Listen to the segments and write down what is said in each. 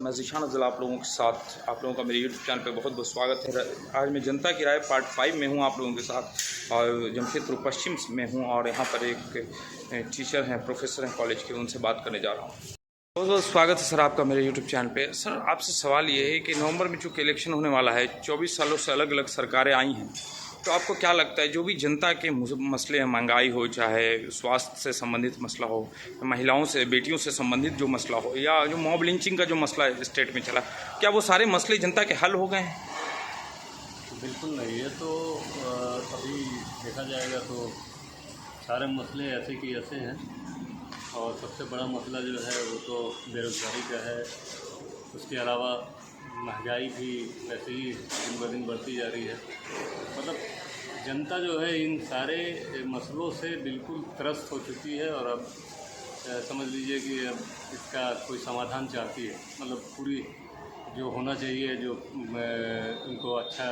मैं ज़ीशान अफ़ज़ल आप लोगों के साथ, आप लोगों का मेरे यूट्यूब चैनल पे बहुत बहुत स्वागत है। आज मैं जनता की राय पार्ट 5 में हूँ आप लोगों के साथ और जमशेदपुर पश्चिम में हूँ और यहाँ पर एक टीचर हैं, प्रोफेसर हैं कॉलेज के, उनसे बात करने जा रहा हूँ। बहुत बहुत स्वागत है सर आपका मेरे यूट्यूब चैनल पे। सर आपसे सवाल ये है कि नवंबर में चूँकि इलेक्शन होने वाला है, 24 सालों से अलग अलग सरकारें आई हैं, तो आपको क्या लगता है जो भी जनता के मसले हैं, महंगाई हो, चाहे स्वास्थ्य से संबंधित मसला हो, महिलाओं से, बेटियों से संबंधित जो मसला हो, या जो मॉब लिंचिंग का जो मसला है स्टेट में चला, क्या वो सारे मसले जनता के हल हो गए हैं? बिल्कुल नहीं है। तो अभी देखा जाएगा तो सारे मसले ऐसे कि ऐसे हैं और सबसे बड़ा मसला जो है वो तो बेरोज़गारी का है। उसके अलावा महंगाई भी वैसे ही दिन ब दिन बढ़ती जा रही है। मतलब जनता जो है इन सारे मसलों से बिल्कुल त्रस्त हो चुकी है और अब समझ लीजिए कि अब इसका कोई समाधान चाहती है। मतलब पूरी जो होना चाहिए, जो उनको अच्छा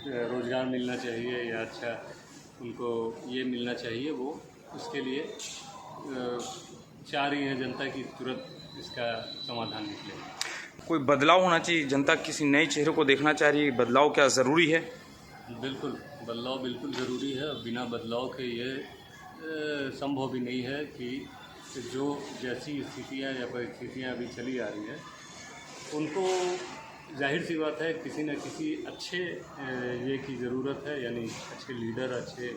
रोज़गार मिलना चाहिए या अच्छा उनको ये मिलना चाहिए, वो उसके लिए चाह रही है जनता की तुरंत इसका समाधान निकले। कोई बदलाव होना चाहिए, जनता किसी नए चेहरे को देखना चाह रही है, बदलाव क्या ज़रूरी है? बिल्कुल, बदलाव बिल्कुल ज़रूरी है। बिना बदलाव के ये संभव भी नहीं है कि जो जैसी स्थितियाँ या परिस्थितियाँ अभी चली आ रही हैं, उनको जाहिर सी बात है किसी न किसी अच्छे ये की ज़रूरत है, यानी अच्छे लीडर, अच्छे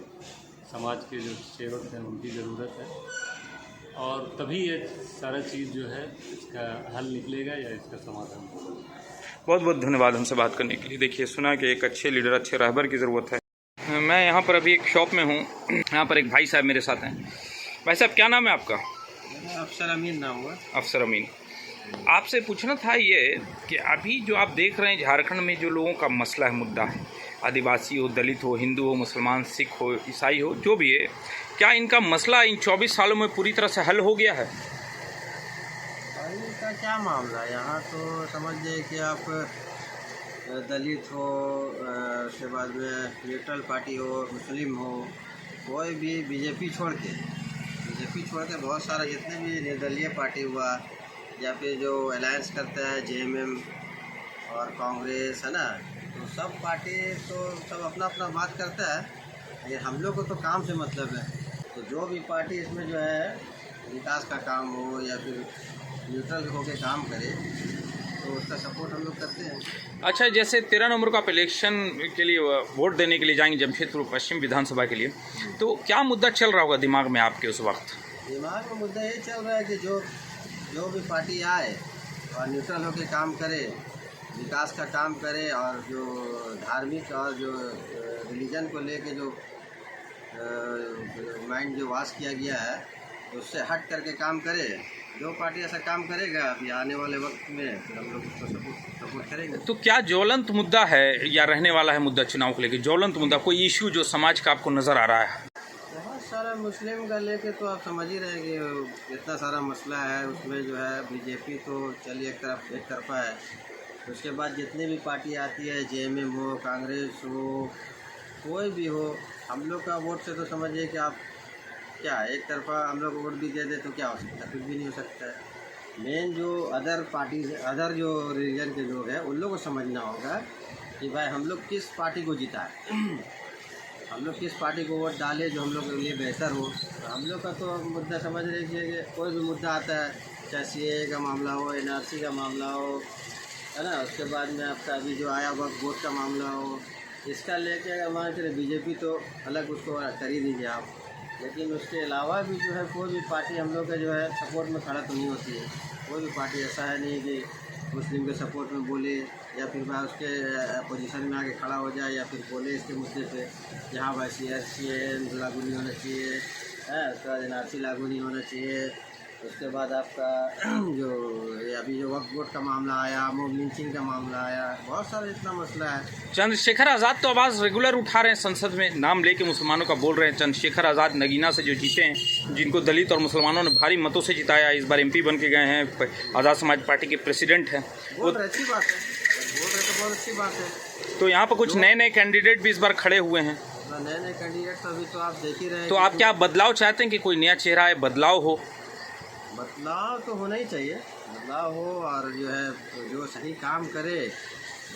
समाज के जो सेवक हैं उनकी ज़रूरत है और तभी ये सारा चीज़ जो है इसका हल निकलेगा या इसका समाधान होगा। बहुत बहुत धन्यवाद हमसे बात करने के लिए। देखिए, सुना कि एक अच्छे लीडर, अच्छे रहबर की ज़रूरत है। मैं यहाँ पर अभी एक शॉप में हूँ, यहाँ पर एक भाई साहब मेरे साथ हैं। भाई साहब, क्या नाम है आपका? अफसर अमीन नाम हुआ। अफसर अमीन। आपसे पूछना था ये कि अभी जो आप देख रहे हैं झारखंड में जो लोगों का मसला है, मुद्दा है, आदिवासी हो, दलित हो, हिंदू हो, मुसलमान, सिख हो, ईसाई हो, जो भी है, क्या इनका मसला इन 24 सालों में पूरी तरह से हल हो गया है? का क्या मामला है यहाँ? तो समझिए कि आप दलित हो, उसके बाद में न्यूट्रल पार्टी हो, मुस्लिम हो, कोई भी बीजेपी छोड़ के बहुत सारा जितने भी निर्दलीय पार्टी हुआ या फिर जो अलायंस करता है जेएमएम और कांग्रेस, है ना, तो सब पार्टी तो सब अपना अपना बात करता है, लेकिन हम लोग को तो काम से मतलब है। तो जो भी पार्टी इसमें जो है विकास का काम हो या फिर न्यूट्रल होकर काम करे तो उसका सपोर्ट हम लोग करते हैं। अच्छा, जैसे 13 नवंबर को आप इलेक्शन के लिए वोट देने के लिए जाएंगे जमशेदपुर पश्चिम विधानसभा के लिए, तो क्या मुद्दा चल रहा होगा दिमाग में आपके उस वक्त? दिमाग में मुद्दा ये चल रहा है कि जो भी पार्टी आए और न्यूट्रल होकर काम करे, विकास का काम करे और जो धार्मिक और जो रिलीजन को लेके जो माइंड जो वाश किया गया है उससे हट करके काम करे। जो पार्टी ऐसा काम करेगा अभी आने वाले वक्त में फिर हम लोग उसको सपोर्ट करेंगे। तो क्या ज्वलंत मुद्दा है या रहने वाला है मुद्दा चुनाव को लेकर, ज्वलंत मुद्दा कोई इश्यू जो समाज का आपको नज़र आ रहा है? बहुत सारा मुस्लिम का लेके तो आप समझ ही रहे कि इतना सारा मसला है। उसमें जो है बीजेपी तो चलिए एक तरफा है, उसके बाद जितनी भी पार्टी आती है, जेएमएम हो, कांग्रेस हो, कोई भी हो, हम लोग का वोट से तो समझिए कि आप क्या एक तरफा हम लोग वोट भी दे दे तो क्या हो सकता है? कुछ भी नहीं हो सकता है। मेन जो अदर पार्टी, अदर जो रिलीजन के लोग हैं उन लोगों को समझना होगा कि भाई हम लोग किस पार्टी को जिताए, हम लोग किस पार्टी को वोट डालें जो हम लोग के लिए बेहतर हो। तो हम लोग का तो मुद्दा समझ लीजिए कि कोई भी मुद्दा आता है, चाहे सीएए का मामला हो, एनआरसी का मामला हो, है ना, उसके बाद में आपका अभी जो आया वक्त वोट का मामला हो, इसका लेके अगर मान चले बीजेपी तो अलग उसको कर ही दीजिए आप, लेकिन उसके अलावा भी जो है कोई भी पार्टी हम लोग का जो है सपोर्ट में खड़ा तो नहीं होती है। कोई भी पार्टी ऐसा है नहीं कि मुस्लिम के सपोर्ट में बोले या फिर वह उसके पोजीशन में आके खड़ा हो जाए या फिर बोले इसके मुद्दे पे जहाँ भाई सीएए लागू नहीं होना चाहिए, है, उसके बाद एनआरसी लागू नहीं होना चाहिए। उसके बाद आपका जो अभी जो वक्फ बोर्ड का मामला आया, मॉब लिंचिंग का मामला आया, बहुत सारा इतना मसला है। चंद्रशेखर आज़ाद तो आवाज़ रेगुलर उठा रहे हैं संसद में, नाम लेके मुसलमानों का बोल रहे हैं। चंद्रशेखर आज़ाद नगीना से जो जीते हैं, जिनको दलित और मुसलमानों ने भारी मतों से जिताया, इस बार एमपी बन के गए हैं, आज़ाद समाज पार्टी के प्रेसिडेंट हैं। बहुत अच्छी बात है, बोल रहे तो बहुत अच्छी बात है। तो यहाँ पर कुछ नए नए कैंडिडेट भी इस बार खड़े हुए हैं। नए कैंडिडेट तो अभी तो आप देख ही रहे हैं। तो आप क्या बदलाव चाहते हैं कि कोई नया चेहरा है, बदलाव हो? बदलाव तो होना ही चाहिए। बदलाव हो और जो है जो सही काम करे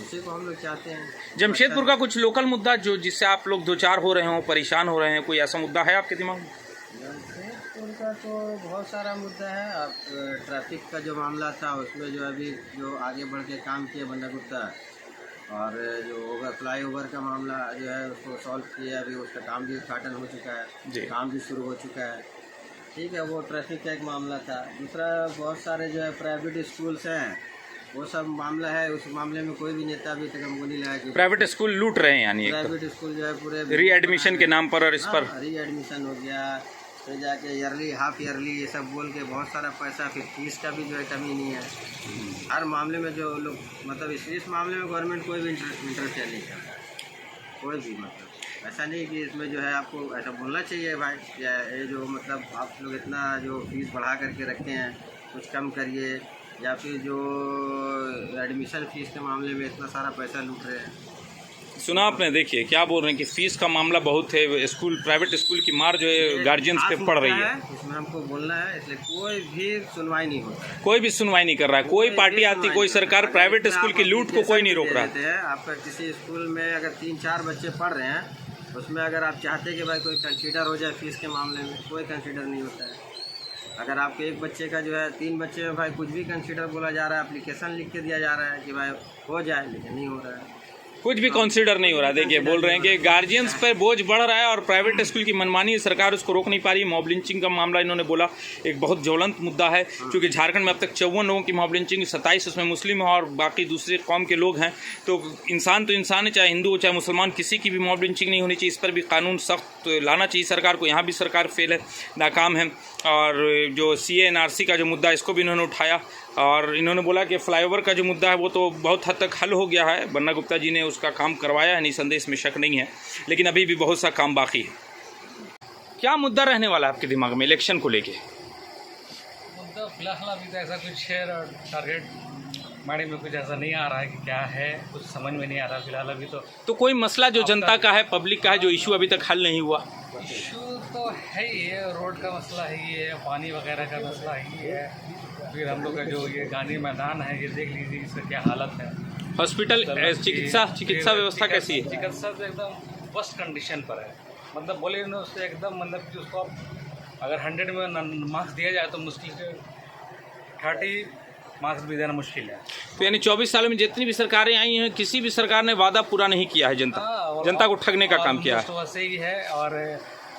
उसी को हम लोग चाहते हैं। जमशेदपुर का कुछ लोकल मुद्दा जो जिससे आप लोग दो चार हो रहे हो, परेशान हो रहे हैं, कोई ऐसा मुद्दा है आपके दिमाग में? जमशेदपुर का तो बहुत सारा मुद्दा है। अब ट्रैफिक का जो मामला था उसमें जो अभी जो आगे बढ़ के काम किया बंदा गुप्ता, और जो फ्लाई ओवर का मामला जो है उसको सॉल्व किया, अभी उसका काम भी उद्घाटन हो चुका है, काम भी शुरू हो चुका है। ठीक है, वो ट्रैफिक का एक मामला था। दूसरा बहुत सारे जो है प्राइवेट स्कूल्स हैं, वो सब मामला है। उस मामले में कोई भी नेता अभी तक हमको नहीं लगा कि प्राइवेट स्कूल लूट रहे हैं, यानी प्राइवेट स्कूल जो है पूरे री एडमिशन के नाम पर और इस पर री एडमिशन हो गया, फिर जाके ईयरली हाफ ईयरली ये सब बोल के बहुत सारा पैसा, फिर फीस का भी जो है कमी नहीं है। हर मामले में जो लोग मतलब इस मामले में गवर्नमेंट कोई भी इंटरफेयर नहीं करता है, कोई भी मतलब ऐसा नहीं कि इसमें जो है आपको ऐसा बोलना चाहिए भाई, ये जो मतलब आप लोग इतना जो फीस बढ़ा करके रखते हैं कुछ कम करिए, या फिर जो एडमिशन फीस के मामले में इतना सारा पैसा लूट रहे हैं। सुना आपने, देखिए क्या बोल रहे हैं कि फीस का मामला बहुत है, स्कूल प्राइवेट स्कूल की मार जो है गार्जियंस पे पड़ रही है, उसमें हमको बोलना है, इसलिए कोई भी सुनवाई नहीं होता है, कोई भी सुनवाई नहीं कर रहा है, कोई पार्टी आती, कोई सरकार, प्राइवेट स्कूल की लूट को कोई नहीं रोक रहा है। आपका किसी स्कूल में अगर 3-4 बच्चे पढ़ रहे हैं, उसमें अगर आप चाहते हैं कि भाई कोई कंसीडर हो जाए फीस के मामले में, कोई कंसीडर नहीं होता है। अगर आपके एक बच्चे का जो है 3 बच्चे में भाई कुछ भी कंसीडर बोला जा रहा है, एप्लीकेशन लिख के दिया जा रहा है कि भाई हो जाए, लेकिन नहीं हो रहा है, कुछ भी कंसीडर नहीं हो रहा। देखिए बोल रहे हैं कि गार्जियंस पर बोझ बढ़ रहा है और प्राइवेट स्कूल की मनमानी सरकार उसको रोक नहीं पा रही। मॉब लिंचिंग का मामला इन्होंने बोला एक बहुत ज्वलंत मुद्दा है, क्योंकि झारखंड में अब तक 54 लोगों की मॉब लिंचिंग, 27 उसमें मुस्लिम है और बाकी दूसरे कौम के लोग हैं। तो इंसान है, चाहे हिंदू हो चाहे मुसलमान, किसी की भी मॉब लिंचिंग नहीं होनी चाहिए। इस पर भी कानून सख्त लाना चाहिए सरकार को। यहाँ भी सरकार फेल है, नाकाम है। और जो CA NRC का जो मुद्दा, इसको भी इन्होंने उठाया और इन्होंने बोला कि फ्लाईओवर का जो मुद्दा है वो तो बहुत हद तक हल हो गया है, बन्ना गुप्ता जी ने उसका काम करवाया है, निसंदेह इसमें शक नहीं है, लेकिन अभी भी बहुत सा काम बाकी है। क्या मुद्दा रहने वाला है आपके दिमाग में इलेक्शन को लेके? मुद्दा फिलहाल अभी तो ऐसा कुछ है, टारगेट माइंड में कुछ ऐसा नहीं आ रहा है कि क्या है, कुछ समझ में नहीं आ रहा फिलहाल अभी तो कोई मसला जो जनता का है, पब्लिक का है, जो इशू अभी तक हल नहीं हुआ? इशू तो है ही है, रोड का मसला है ही है, पानी वगैरह का मसला है ही है, फिर हम लोग का जो ये गांधी मैदान है ये देख लीजिए इसका क्या हालत है। हॉस्पिटल चिकित्सा व्यवस्था कैसी है? चिकित्सा तो एकदम वर्स्ट कंडीशन पर है, मतलब बोले ना उससे एकदम, मतलब कि उसको अगर 100 में मार्क्स दिया जाए तो मुश्किल से 30 मार्क्स भी देना मुश्किल है। तो यानी 24 सालों में जितनी भी सरकारें आई हैं, किसी भी सरकार ने वादा पूरा नहीं किया है, जनता को ठगने का काम किया है। वैसे ही है। और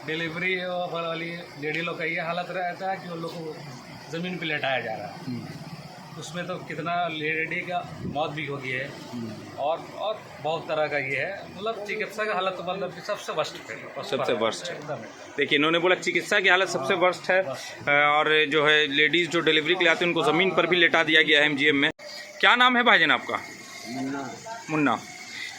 डिलीवरी वाली लेडी लोग का ये हालत रहता है कि उन लोग को ज़मीन पे लेटाया जा रहा है, उसमें तो कितना लेडी का मौत भी हो गई है और बहुत तरह का ये है, मतलब चिकित्सा का हालत तो मतलब सबसे वर्स्ट है, सबसे वर्स्ट है। देखिए इन्होंने बोला चिकित्सा की हालत सबसे वर्स्ट है और जो है लेडीज़ जो डिलीवरी के लिए आती है उनको ज़मीन पर भी लेटा दिया गया है MGM में। क्या नाम है भाईजान आपका? मुन्ना।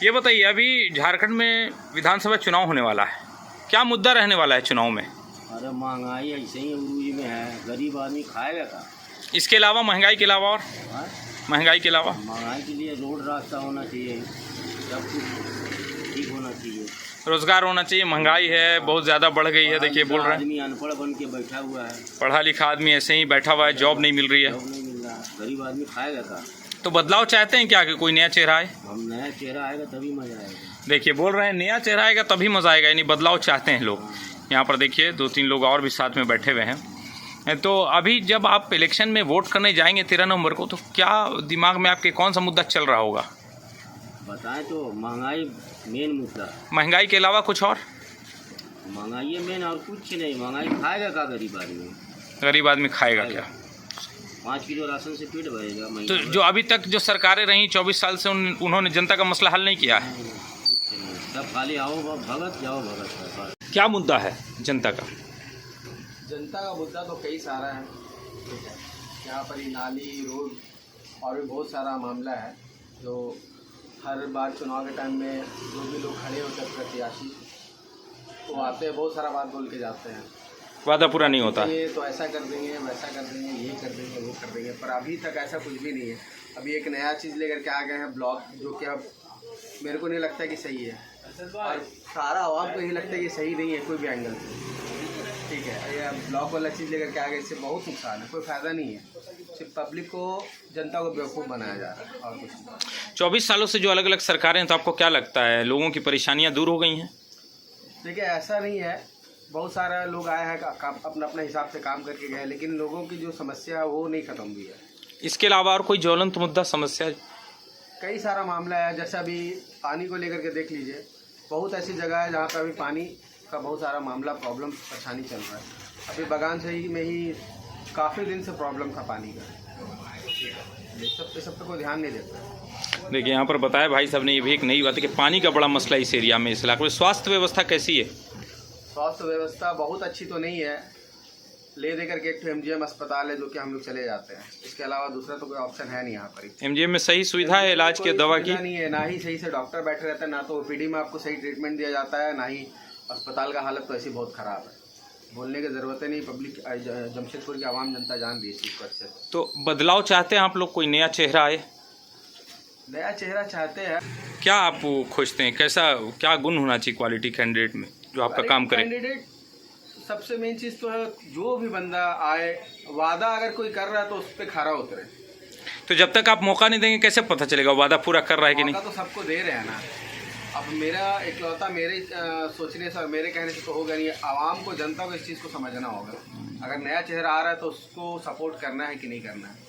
ये बताइए अभी झारखंड में विधानसभा चुनाव होने वाला है, क्या मुद्दा रहने वाला है चुनाव में? अरे महंगाई ऐसे ही उरूज में है, गरीब आदमी खाएगा का? इसके अलावा महंगाई के अलावा और महंगाई के अलावा महंगाई के लिए रोड रास्ता होना चाहिए, सब कुछ ठीक होना चाहिए, रोजगार होना चाहिए। महंगाई है बहुत ज़्यादा बढ़ गई है। देखिए बोल रहे हैं आदमी अनपढ़ बन के बैठा हुआ है, पढ़ा लिखा आदमी ऐसे ही बैठा हुआ है, जॉब नहीं मिल रही है, जॉब नहीं मिल रहा, गरीब आदमी खाएगा का? तो बदलाव चाहते हैं क्या कि कोई नया चेहरा आए? हम नया चेहरा आएगा तभी मजा आएगा। देखिए बोल रहे हैं नया चेहरा आएगा तभी मज़ा आएगा, यानी बदलाव चाहते हैं लोग। यहाँ पर देखिए 2-3 लोग और भी साथ में बैठे हुए हैं। तो अभी जब आप इलेक्शन में वोट करने जाएंगे 13 नवंबर को, तो क्या दिमाग में आपके कौन सा मुद्दा चल रहा होगा? बताएं तो महंगाई मेन मुद्दा। महंगाई के अलावा कुछ और? महंगाई मेन और कुछ नहीं। महंगाई खाएगा का गरीब आदमी? गरीब आदमी खाएगा क्या? 5 किलो राशन से पेट भरेगा? तो जो अभी तक जो सरकारें रहीं 24 साल से उन्होंने जनता का मसला हल नहीं किया है। सब खाली आओ भगत जाओ भगत। क्या मुद्दा है जनता का? जनता का मुद्दा तो कई सारा है, ठीक है। यहाँ पर ही नाली, रोड और भी बहुत सारा मामला है जो हर बार चुनाव के टाइम में जो भी लोग खड़े होते हैं प्रत्याशी, तो आते हैं बहुत सारा बात बोल के जाते हैं, वादा पूरा नहीं होता। ये तो ऐसा कर देंगे, वैसा कर देंगे, ये कर देंगे, वो कर देंगे, पर अभी तक ऐसा कुछ भी नहीं है। अभी एक नया चीज़ लेकर के आ गए हैं ब्लॉक, जो कि अब मेरे को नहीं लगता कि सही है और सारा आवाम को यही लगता है कि सही नहीं है कोई भी एंगल से, ठीक है। ये ब्लॉक वाला चीज़ लेकर के आ गए, इससे बहुत नुकसान है, कोई फ़ायदा नहीं है। सिर्फ पब्लिक को, जनता को बेवकूफ़ बनाया जा रहा है और कुछ नहीं। 24 सालों से जो अलग अलग सरकारें हैं, तो आपको क्या लगता है लोगों की परेशानियां दूर हो गई हैं? देखिए ऐसा नहीं है, बहुत सारे लोग आए हैं अपना अपना हिसाब से काम करके गए, लेकिन लोगों की जो समस्या है वो नहीं ख़त्म हुई है। इसके अलावा और कोई ज्वलंत मुद्दा समस्या? कई सारा मामला है, जैसे अभी पानी को लेकर के देख लीजिए, बहुत ऐसी जगह है जहाँ पर अभी पानी का बहुत सारा मामला, प्रॉब्लम, परेशानी चल रहा है। अभी बगान से ही में ही काफ़ी दिन से प्रॉब्लम था पानी का, ये सब पे कोई ध्यान नहीं देता। देखिए यहाँ पर बताया भाई साहब ने, ये भी एक नई बात है कि पानी का बड़ा मसला इस एरिया में, इस इलाके में। स्वास्थ्य व्यवस्था कैसी है? स्वास्थ्य व्यवस्था बहुत अच्छी तो नहीं है, ले दे करके एक MGM अस्पताल है जो कि हम लोग चले जाते हैं, इसके अलावा दूसरा तो कोई ऑप्शन है नहीं यहाँ पर। MGM में सही सुविधा है इलाज के, दवा की? नहीं है, ना ही सही से डॉक्टर बैठे रहते हैं, ना तो OPD में आपको सही ट्रीटमेंट दिया जाता है, ना ही अस्पताल का हालत तो ऐसी बहुत ख़राब है, बोलने की ज़रूरत ही नहीं। पब्लिक, जमशेदपुर की आवाम जनता जान रही है इस चीज़ को अच्छे से। तो बदलाव चाहते हैं आप लोग, कोई नया चेहरा आए? नया चेहरा चाहते हैं। क्या आप खोजते हैं, कैसा, क्या गुण होना चाहिए क्वालिटी कैंडिडेट में जो आपका काम करे? कैंडिडेट सबसे मेन चीज़ तो है, जो भी बंदा आए, वादा अगर कोई कर रहा है तो उस पर खरा उतरे। तो जब तक आप मौका नहीं देंगे कैसे पता चलेगा वादा पूरा कर रहा है कि नहीं? मौका तो सबको दे रहे हैं ना। अब मेरा इकलौता मेरे सोचने से और मेरे कहने से तो होगा नहीं, आवाम को, जनता को इस चीज़ को समझना होगा। अगर नया चेहरा आ रहा है तो उसको सपोर्ट करना है कि नहीं करना है।